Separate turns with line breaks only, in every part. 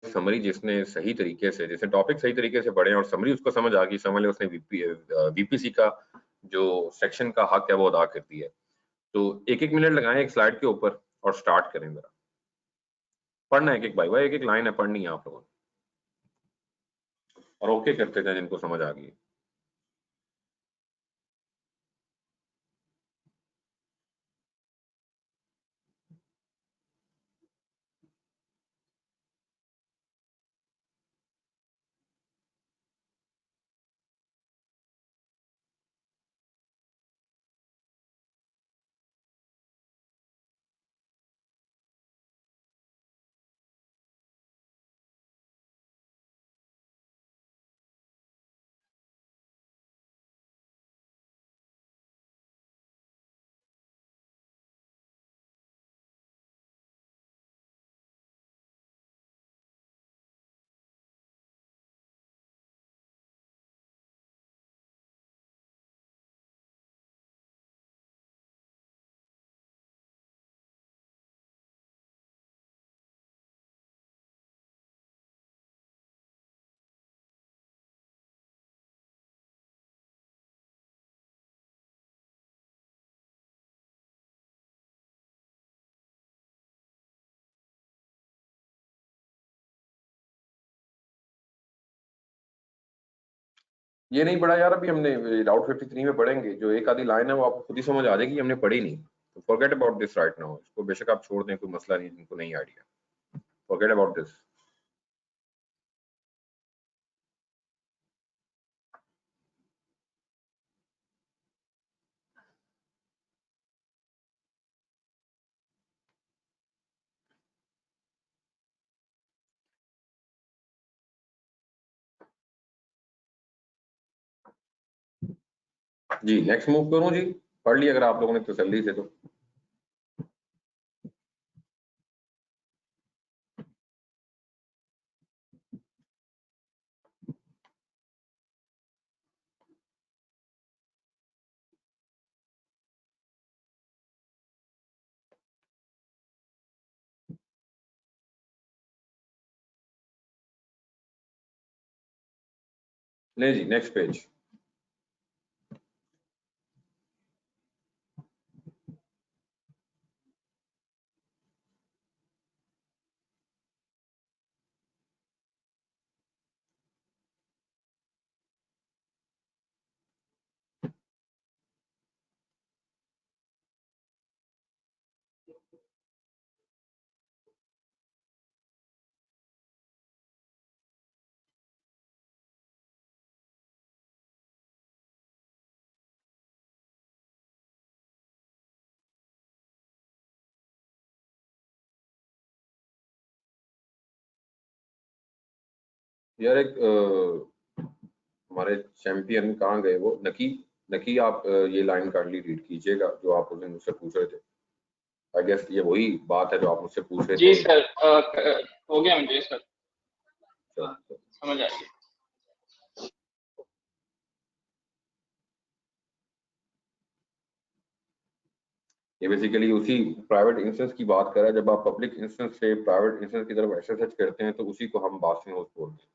Summary जिसने सही तरीके से, जिसने टॉपिक सही तरीके से पढ़े और समरी उसको समझ आ गई, समझ लो उसने वीपीसी का जो सेक्शन का हक है वो अदा कर दिया है। तो 1-1 मिनट लगाएं एक स्लाइड के ऊपर और स्टार्ट करें जरा। पढ़ना है एक-एक भाई, एक-एक लाइन है पढ़नी है आप लोगों ने। और ओके करते जाए जिनको समझ आ गई। ये नहीं पढ़ा यार अभी हमने, डाउट 53 में पढ़ेंगे, जो एक आधी लाइन है वो आपको खुद ही समझ आ जाएगी, हमने पढ़ी नहीं। तो forget about this right now, इसको बेशक आप छोड़ दें, कोई मसला नहीं, जिनको नहीं आइडिया, फॉरगेट अबाउट दिस। जी नेक्स्ट मूव करूं जी, पढ़ लिया अगर आप लोगों ने तसल्ली से तो। नहीं जी नेक्स्ट पेज। यार एक हमारे चैंपियन कहाँ गए वो, नकी, नकी आप ये लाइन काइंडली रीड कीजिएगा जो आप उस दिन मुझसे पूछ रहे थे। आई गेस ये वही बात है जो आप मुझसे पूछ रहे थे।
जी सर, हो गया मुझे सर, समझ आ गया।
ये बेसिकली उसी प्राइवेट इंस्टेंस की बात कर रहा है, जब आप पब्लिक इंस्टेंस से प्राइवेट इंस्टेंस की तरफ एसएसएच करते हैं तो उसी को हम बास्टिंग हाउस बोलते हैं।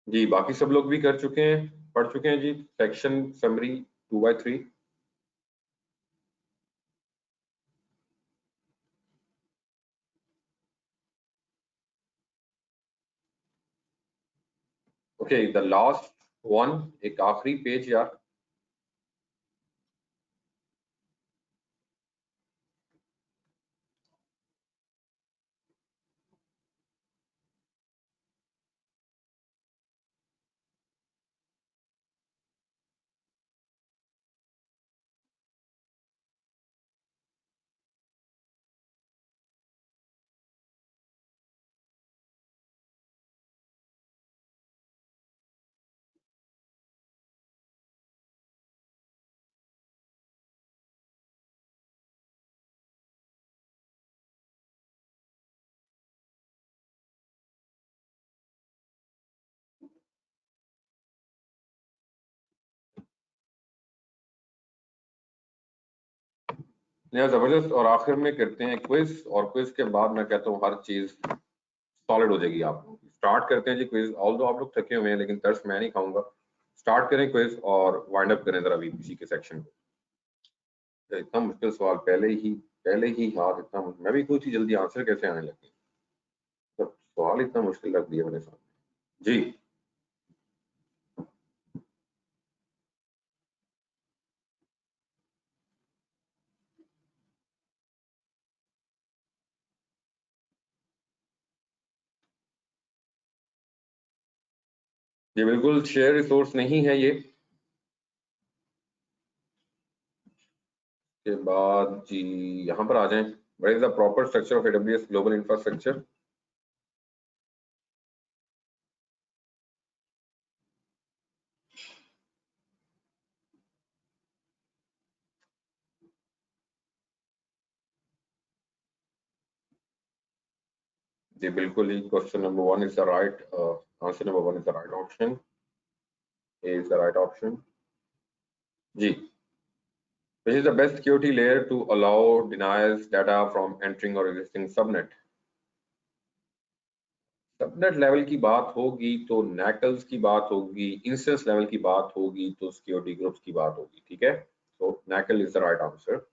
जी बाकी सब लोग भी कर चुके हैं, पढ़ चुके हैं जी section summary 2/3। Okay the last one, एक आखिरी पेज यार। या जबरदस्त। और आखिर में करते हैं क्विज, और क्विज के बाद मैं कहता हूँ हर चीज सॉलिड हो जाएगी। आप स्टार्ट करते हैं जी क्विज। ऑल दो आप लोग थके हुए हैं लेकिन तरस मैं नहीं खाऊंगा। स्टार्ट करें क्विज और वाइंड अप करें जरा वीपीसी के सेक्शन को। इतना मुश्किल सवाल पहले ही हाथ इतना मैं भी कुछ ही जल्दी आंसर कैसे आने लगे। तो सवाल इतना मुश्किल रख दिया मेरे सामने जी। ये बिल्कुल शेयर रिसोर्स नहीं है ये। के बाद जी यहाँ पर आ जाएं। What is the proper structure of AWS global infrastructure. जी बिल्कुल ही question number 1 is the right answer. Number 1 is the right option. A is the right option जी। Which is the best security layer to allow denies data from entering or existing subnet? Subnet level की बात होगी तो नैकल्स की बात होगी, instance level की बात होगी तो सिक्योरिटी ग्रुप्स की बात होगी। ठीक है, तो NACL is the right answer.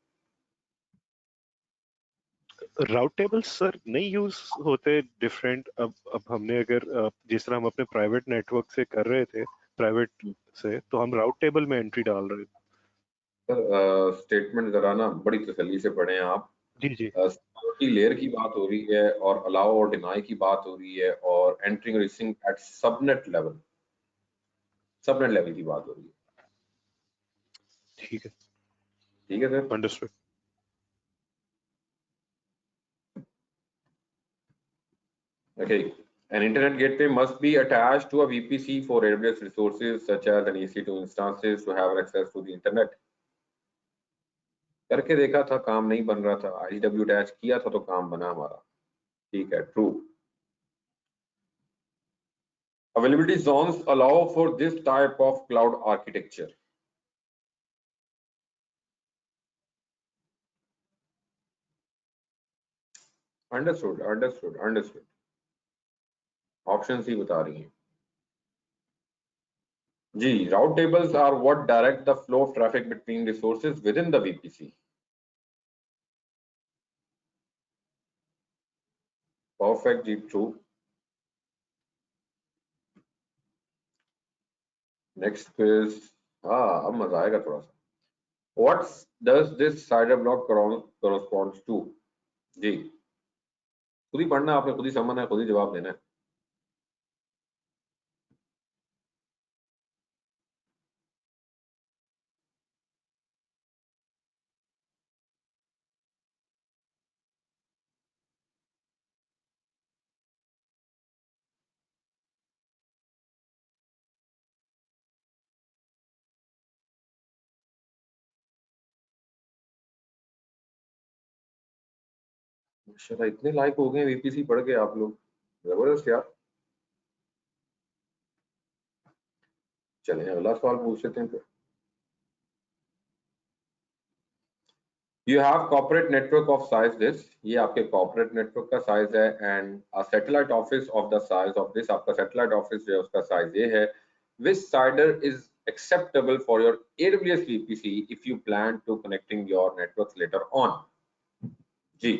Route tables sir नहीं यूज होते डिफरेंट। अब हमने अगर जिस तरह हम अपने प्राइवेट नेटवर्क से कर रहे थे प्राइवेट से, तो हम राउट टेबल में एंट्री डाल रहे थे।
सर स्टेटमेंट जरा ना बड़ी तसल्ली से पढ़ें आप।
जी जी।
सिक्योरिटी लेयर की बात हो रही है और अलाउ और डिनाई की बात हो रही है और entering rising at subnet level की बात हो रही है।
ठीक है
sir,
understood.
Okay, an internet gateway must be attached to a VPC for AWS resources such as an EC2 instances to have access to the internet. करके देखा था काम नहीं बन रहा था, IDW अटैच किया था तो काम बना हमारा। ठीक है, true. Availability zones allow for this type of cloud architecture. Understood. Option ही बता रही हैं जी। Route tables are what direct the flow of traffic between resources within the VPC. Perfect जी, ट्रू। Next quiz. हाँ अब मजा आएगा थोड़ा सा। What does this cider block corresponds to? जी खुद ही पढ़ना, आपने खुद ही समझना है, खुद ही जवाब देना है। माशाल्लाह इतने लायक हो गए VPC पढ़ के आप लोग, जबरदस्त यार। चलें अगला सवाल पूछ लेते हैं फिर। You have corporate network of size this, ये आपके corporate network का size है, and a satellite office of the size of this, आपका satellite office जो है उसका size ये है। Which CIDR is acceptable for your AWS VPC if you plan to connecting your networks later on? जी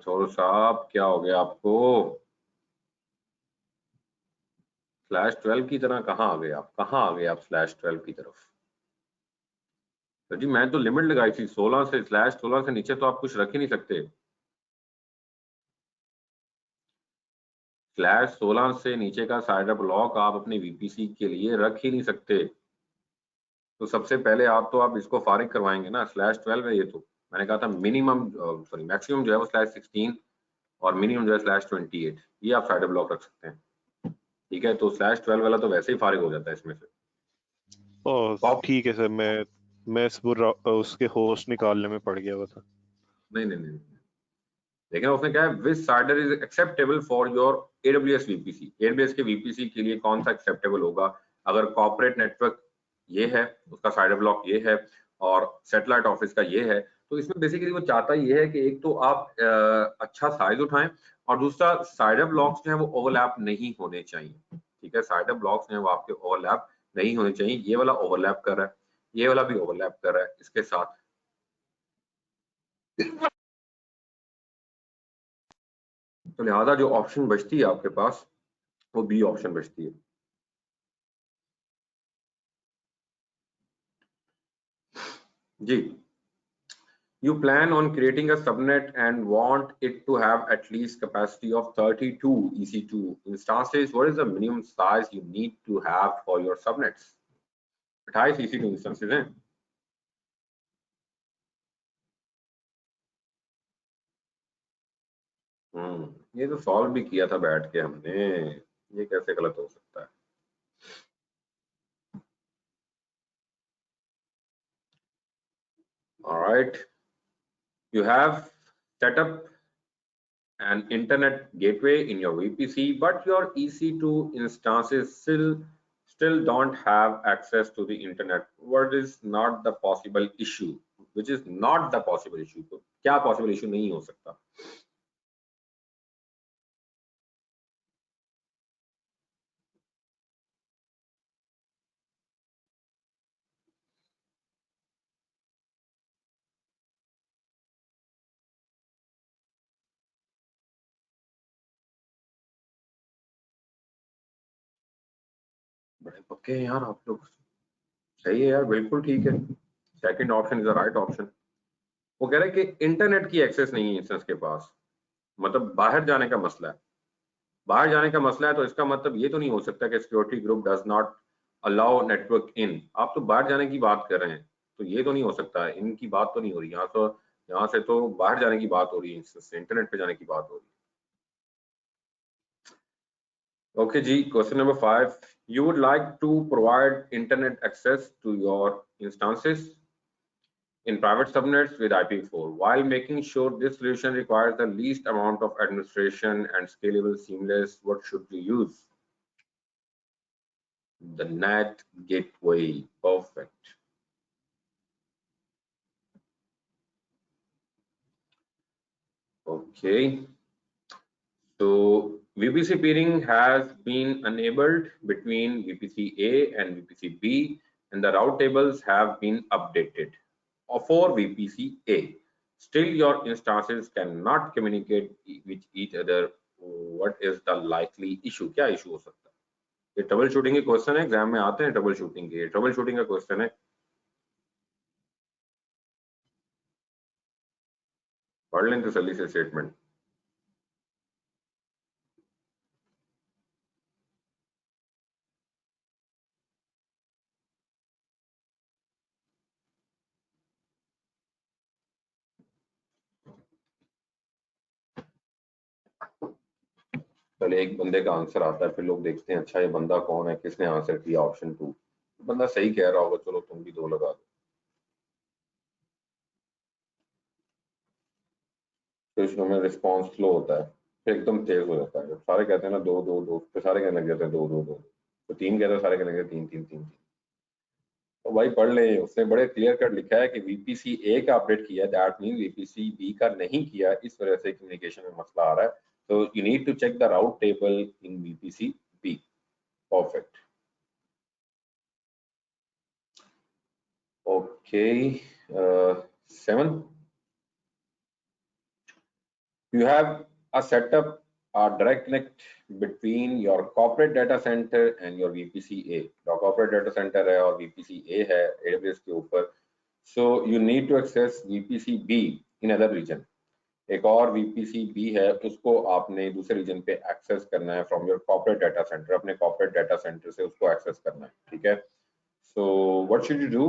छोरो साहब क्या हो गया आपको? /12 की तरह कहाँ आ गए आप? /12 की तरफ? तो जी मैं तो लिमिट लगाई थी 16 से, /16 से नीचे तो आप कुछ रख ही नहीं सकते। /16 से नीचे का साइडर ब्लॉक आप अपने VPC के लिए रख ही नहीं सकते। तो सबसे पहले आप इसको फारिग करवाएंगे ना, /12 है ये, तो मैंने कहा था मिनिमम सॉरी मैक्सिमम जो है वो /16 और मिनिमम जो है /28, ये आप साइडर ब्लॉक रख सकते हैं, ठीक है। तो /12 वाला तो वैसे ही फारिग हो जाता है इसमें से।
ठीक है सर, मैं उसके होस्ट निकालने में पड़ गया हुआ था।
नहीं, लेकिन उसने क्या है, which CIDR is acceptable for your AWS VPC। AWS के VPC के लिए कौन सा एक्सेप्टेबल होगा? अगर कॉर्पोरेट नेटवर्क ये है, उसका साइडर ब्लॉक ये है, और सैटेलाइट ऑफिस का ये है, तो इसमें बेसिकली वो चाहता ये है कि एक तो आप अच्छा साइज उठाएं, और दूसरा साइडर ब्लॉक्स जो है वो ओवरलैप नहीं होने चाहिए, ठीक है। साइडर ब्लॉक्स जो है वो आपके ओवरलैप नहीं होने चाहिए। ये वाला ओवरलैप कर रहा है, ये वाला भी ओवरलैप कर रहा है इसके साथ। तो लिहाजा जो ऑप्शन बचती है आपके पास वो बी ऑप्शन बचती है। जी, you plan on creating a subnet and want it to have at least capacity of 32 EC2 instances. What is the minimum size you need to have for your subnets? 28 EC2 instances हैं। ये तो solve भी किया था बैठ के हमने, ये कैसे गलत हो सकता है? All right, you have set up an internet gateway in your VPC, but your EC2 instances still don't have access to the internet. What is not the possible issue? Which is not the possible issue? तो क्या possible issue नहीं हो सकता? बड़े पक्के हैं यार आप लोग। सही है यार, बिल्कुल ठीक है। Second option is the right option. वो कह रहे हैं कि इंटरनेट की एक्सेस नहीं है इंस्टेंस के पास, मतलब बाहर जाने का मसला है। बाहर जाने का मसला है तो इसका मतलब ये तो नहीं हो सकता कि security group does not allow network इन। आप तो बाहर जाने की बात कर रहे हैं, तो ये तो नहीं हो सकता, इनकी बात तो नहीं हो रही यहाँ से तो बाहर जाने की बात हो रही है, इंटरनेट पे जाने की बात हो रही है। ओके जी, question number 5, you would like to provide internet access to your instances in private subnets with IPv4 while making sure this solution requires the least amount of administration and scalable seamless. What should you use? The NAT gateway. Perfect. Okay, so VPC peering has been enabled between VPC A and VPC B, and the route tables have been updated for VPC A. Still, your instances cannot communicate with each other. What is the likely issue? क्या issue हो सकता है? ये trouble shooting के question है, exam में आते हैं ट्रबल शूटिंग के, ट्रबल शूटिंग का क्वेश्चन है। पढ़ लें तसल्ली से स्टेटमेंट। पहले एक बंदे का आंसर आता है, फिर लोग देखते हैं अच्छा ये बंदा कौन है, किसने आंसर किया ऑप्शन 2। बंदा सही कह रहा होगा, चलो तुम भी 2 लगा दो। फिर शुरू में रिस्पॉन्स स्लो होता है, फिर एकदम तेज हो जाता है। जब सारे कहते हैं ना 2 2 2, फिर सारे कहने लग जाते हैं 2 2 2, तो 3 कहते हैं, सारे कहने लगे 3 3 3 3। तो भाई पढ़ लें, उसने बड़े क्लियर कट लिखा है कि VPC A का अपडेट किया, दैट मीन VPC B का नहीं किया, इस वजह से कम्युनिकेशन में मसला आ रहा है। तो you need to check the route table in VPC B। Perfect. Okay, 7. You have a setup, a direct connect between your corporate data center and your VPC A. Your corporate data center है और VPC A है AWS के ऊपर. So you need to access VPC B in other region. एक और VPC B है, उसको आपने दूसरे रीजन पे एक्सेस करना है from your corporate data centre, अपने कॉर्पोरेट डाटा सेंटर से उसको एक्सेस करना है, ठीक है। So what should you do?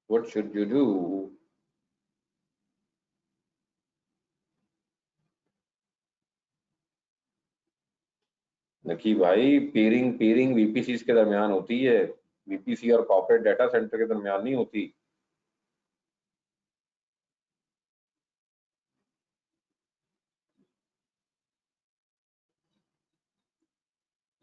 What should you do? नकी भाई, पीरिंग वीपीसी के दरमियान होती है, वीपीसी और कॉर्पोरेट डाटा सेंटर के दरमियान नहीं होती।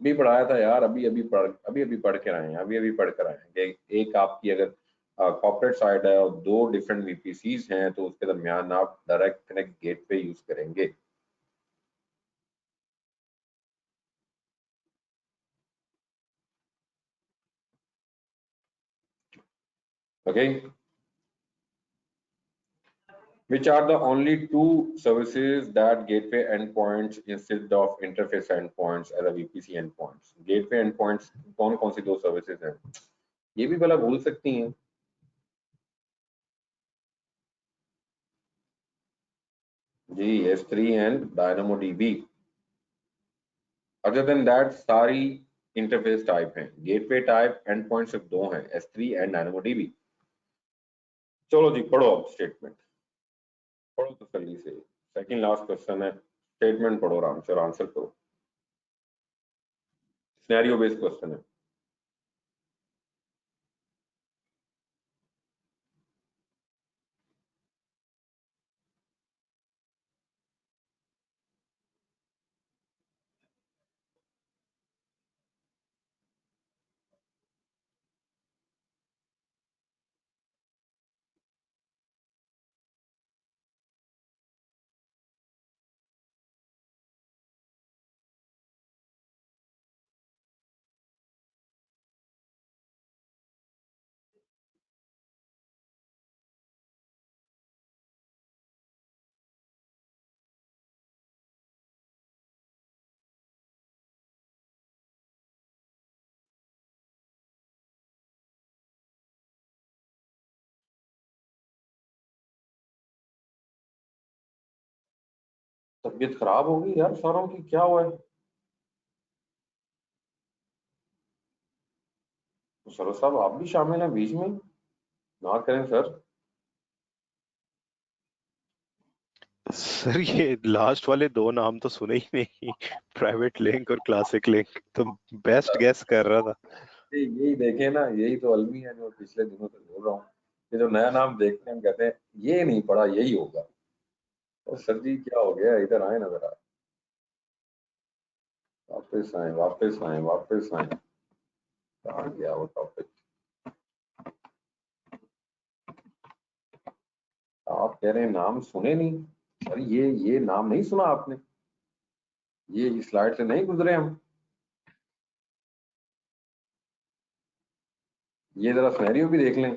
भी पढ़ाया था यार, अभी पढ़ कर आए हैं, अभी पढ़ कर आए हैं कि एक आपकी अगर कॉर्पोरेट साइड है और 2 डिफरेंट वीपीसीज हैं तो उसके दरमियान आप डायरेक्ट कनेक्ट गेटवे यूज करेंगे। Okay, which are the only 2 services that gateway endpoints instead of interface endpoints as a VPC endpoints? Gateway endpoints कौन कौन सी 2 सर्विसेज हैं? ये भी भला भूल सकती हैं? जी, S3 and DynamoDB। Other than that सारी इंटरफेस टाइप हैं। गेटवे टाइप एंड सिर्फ 2 हैं, S3 एंड DynamoDB। चलो जी, पढ़ो अब स्टेटमेंट, पढ़ो तसल्ली से। सेकंड लास्ट क्वेश्चन है, स्टेटमेंट पढ़ो आराम से और आंसर करो। सिनेरियो बेस्ड क्वेश्चन है। तबीयत खराब होगी यार सारों की, क्या हुआ है? तो सर साहब आप भी शामिल हैं बीच में, ना करें सर।
सर ये लास्ट वाले 2 नाम तो सुने ही नहीं, प्राइवेट लिंक और क्लासिक लिंक, तो बेस्ट गेस कर रहा था।
यही देखे ना, यही तो अलमी है जो पिछले दिनों से बोल रहा हूँ। ये जो नया नाम देखते हैं हम कहते हैं ये नहीं पढ़ा, यही होगा। और सर जी क्या हो गया, इधर आए ना जरा, वापस आए वापस आए वापस आए। कहाँ गया वो टॉपिक? आप कह रहे हैं नाम सुने नहीं, सर ये नाम नहीं सुना आपने, ये स्लाइड से नहीं गुजरे हम। ये जरा सिनेरियो भी देख लें,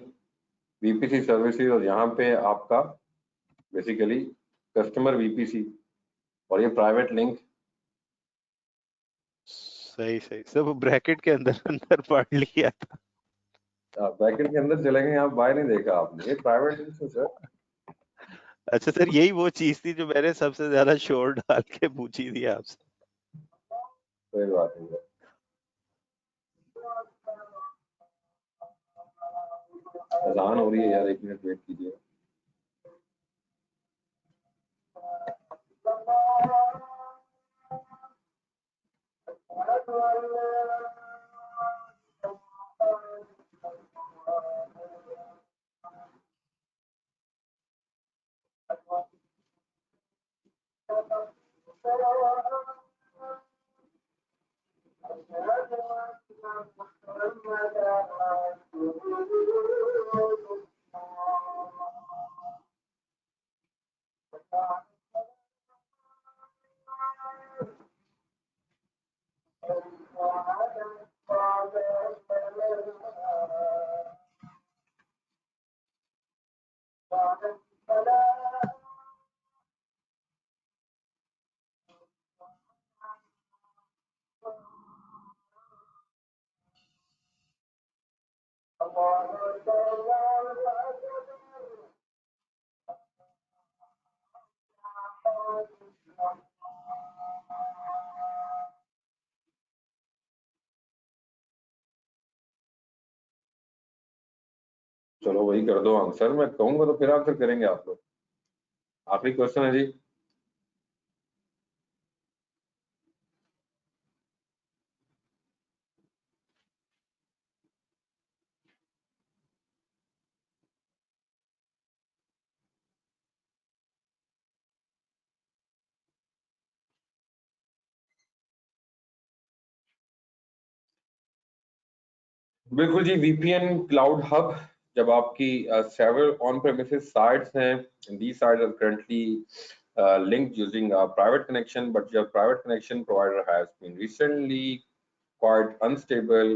वीपीसी सर्विसेज और यहाँ पे आपका बेसिकली कस्टमर वीपीसी और ये प्राइवेट लिंक।
सही सही, सब ब्रैकेट के अंदर अंदर पढ़ लिया था।
ब्रैकेट के अंदर चले गए, आप बाहर नहीं देखा आपने, ये प्राइवेट लिंक है सर।
अच्छा सर, यही वो चीज थी जो मैंने सबसे ज्यादा शोर डाल के पूछी थी आपसे।
कोई बात नहीं, अजान हो रही है यार, 1 मिनट वेट कीजिए। चलो वही कर दो आंसर, मैं कहूंगा तो फिर आंसर करेंगे आप लोग। आखिरी क्वेश्चन है जी। बिल्कुल जी, वीपीएन क्लाउड हब, जब आपकी several on-premises sites हैं, and these sites are currently linked using a private connection, but your private connection provider has been recently quite unstable,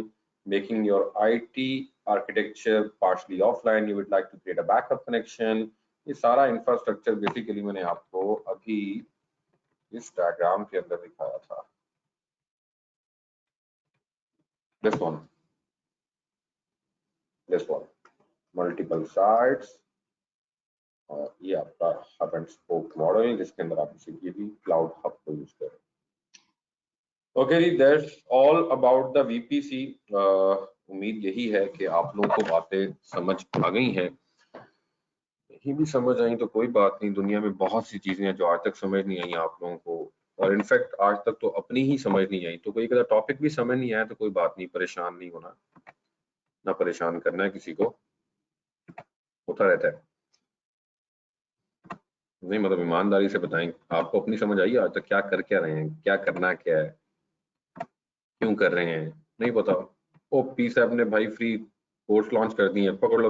making your IT architecture partially offline. You would like to create a backup connection. ये सारा infrastructure basically मैंने आपको अभी इस diagram के अंदर दिखाया था, this one, multiple sites, और ये आपका हब एंड स्पोक मॉडल, जिसके अंदर आप इसी भी क्लाउड हब को यूज करें। ओके जी, that's all about the VPC. उम्मीद यही है कि आप लोगों को बातें समझ आ गई हैं। नहीं भी समझ आई तो कोई बात नहीं, दुनिया में बहुत सी चीजें हैं जो आज तक समझ नहीं आई आप लोगों को, और इनफैक्ट आज तक तो अपनी ही समझ नहीं आई। तो कोई अगर टॉपिक भी समझ नहीं आया तो कोई बात नहीं, परेशान नहीं होना, ना परेशान करना है किसी को, होता रहता है। नहीं मतलब ईमानदारी से बताएं, आपको अपनी समझ आई आज तक, क्या कर क्या रहे हैं, क्या करना क्या है, क्यों कर रहे हैं, नहीं पता। ओ पी साहब ने भाई फ्री कोर्स लॉन्च कर दिए, पकड़ लो।